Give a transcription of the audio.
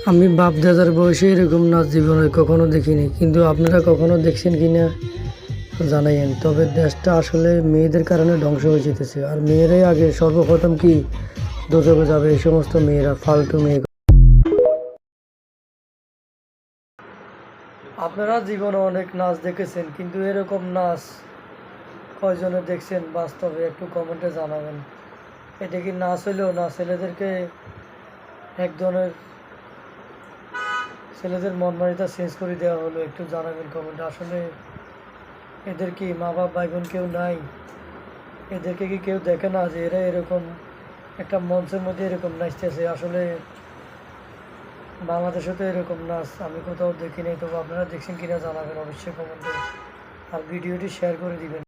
আমি বাপ দাদার বয়সে এরকম নাচ জীবনে কখনো দেখিনি, কিন্তু আপনারা কখনো দেখছেন কিনা জানাইয়েন। তবে দেশটা আসলে মেয়েদের কারণে ধ্বংস হয়ে যেতেছে, আর মেয়েরাই আগে সর্বপ্রথম কি দোজখে যাবে এই সমস্ত মেয়েরা, ফালতু মেয়ে। আপনারা জীবনে অনেক নাচ দেখেছেন, কিন্তু এরকম নাচ কয়জনে দেখছেন বাস্তবে একটু কমেন্টে জানাবেন। এটা কি নাচ হইলেও না, ছেলেদেরকে এক ধরনের ছেলেদের মন মারিতা চেঞ্জ করে দেওয়া হলো, একটু জানাবেন কমেন্টে। আসলে এদের কি মা বাপ ভাই বোন কেউ নাই? এদেরকে কি কেউ দেখে না যে এরা এরকম একটা মঞ্চের মধ্যে এরকম নাচতেছে? আসলে বাংলাদেশে তো এরকম নাচ আমি কোথাও দেখি নাই। তবে আপনারা দেখছেন কিনা জানাবেন অবশ্যই কমেন্টে, আর ভিডিওটি শেয়ার করে দিবেন।